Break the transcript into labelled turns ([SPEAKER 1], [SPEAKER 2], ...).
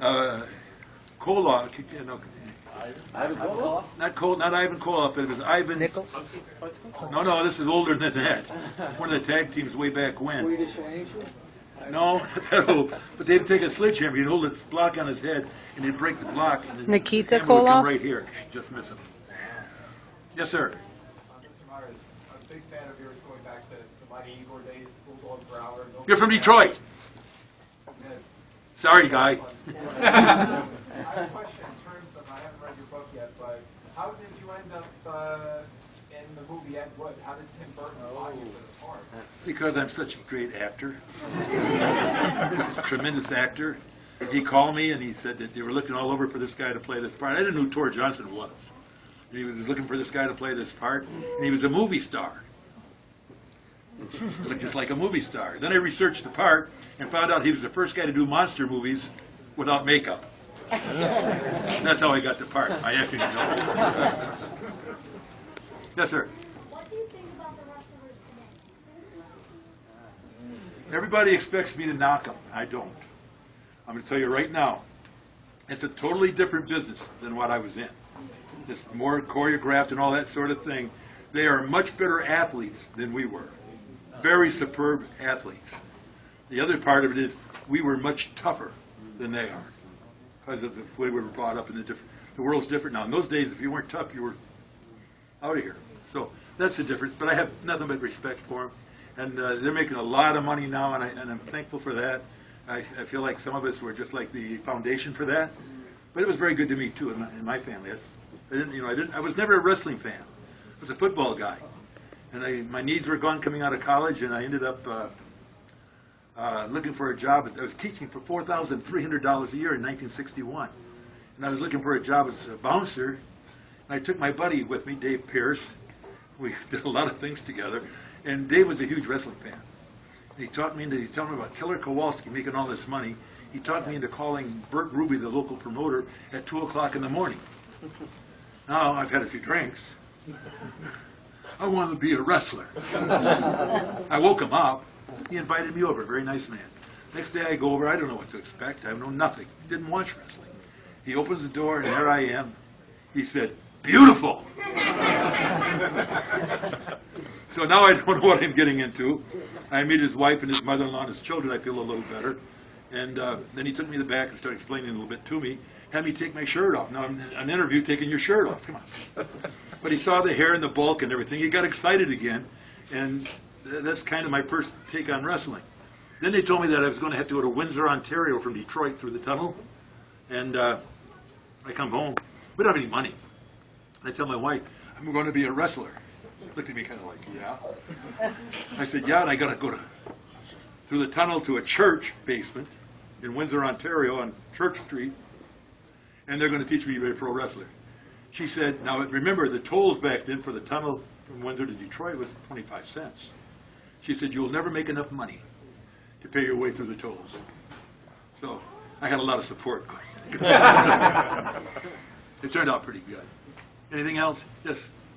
[SPEAKER 1] Koloff, no,
[SPEAKER 2] Ivan Koloff?
[SPEAKER 1] not Ivan Koloff, it was Ivan.
[SPEAKER 3] Nichols?
[SPEAKER 1] No, this is older than that. One of the tag teams way back when.
[SPEAKER 2] Swedish Angel?
[SPEAKER 1] No, not that old. But they'd take a sledgehammer, he'd hold a block on his head, and he'd break the block. And
[SPEAKER 3] Nikita
[SPEAKER 1] the hammer would come
[SPEAKER 3] Koloff?
[SPEAKER 1] right here, just miss him. Yes, sir.
[SPEAKER 4] Mr. Myers, I'm a big fan of yours going back to the Mighty Igor days, Bulldog Growler.
[SPEAKER 1] You're from Detroit. Sorry, guy.
[SPEAKER 4] I have a question in terms of, I haven't read your book yet, but how did you end up in the movie Ed Wood? How did Tim Burton buy you for the part?
[SPEAKER 1] Because I'm such a great actor. He's a tremendous actor. He called me and he said that they were looking all over for this guy to play this part. I didn't know who Tor Johnson was. And he was looking for this guy to play this part, and he was a movie star. Looked just like a movie star. Then I researched the part and found out he was the first guy to do monster movies without makeup. That's how I got the part. I actually didn't know. Yes, sir.
[SPEAKER 5] What do you think about the wrestlers today?
[SPEAKER 1] Everybody expects me to knock them. I don't. I'm going to tell you right now, it's a totally different business than what I was in. It's more choreographed and all that sort of thing. They are much better athletes than we were. Very superb athletes. The other part of it is we were much tougher than they are because of the way we were brought up. The world's different now. In those days, if you weren't tough, you were out of here. So that's the difference. But I have nothing but respect for them. And they're making a lot of money now, and I'm thankful for that. I feel like some of us were just like the foundation for that. But it was very good to me too in my family. I was never a wrestling fan. I was a football guy, and my needs were gone coming out of college, and I ended up looking for a job. I was teaching for $4,300 a year in 1961, and I was looking for a job as a bouncer. And I took my buddy with me, Dave Pierce. We did a lot of things together, and Dave was a huge wrestling fan. And he taught me he told me about Killer Kowalski making all this money. He taught me into calling Bert Ruby, the local promoter, at 2 o'clock in the morning. Now I've had a few drinks. I wanted to be a wrestler. I woke him up. He invited me over. Very nice man. Next day I go over. I don't know what to expect. I know nothing. Didn't watch wrestling. He opens the door, and there I am. He said, "Beautiful." So now I don't know what I'm getting into. I meet his wife and his mother-in-law and his children. I feel a little better. And then he took me to the back and started explaining a little bit to me. Had me take my shirt off. Now, in an interview, taking your shirt off. Come on. But he saw the hair and the bulk and everything. He got excited again. And that's kind of my first take on wrestling. Then they told me that I was going to have to go to Windsor, Ontario from Detroit through the tunnel. And I come home. We don't have any money. I tell my wife, I'm going to be a wrestler. Looked at me kind of like, yeah. I said, yeah, and I got to go through the tunnel to a church basement in Windsor, Ontario on Church Street, and they're going to teach me to be a pro wrestler. She said, now remember, the tolls back then for the tunnel from Windsor to Detroit was 25 cents. She said, you'll never make enough money to pay your way through the tolls. So I had a lot of support going. It turned out pretty good. Anything else? Yes.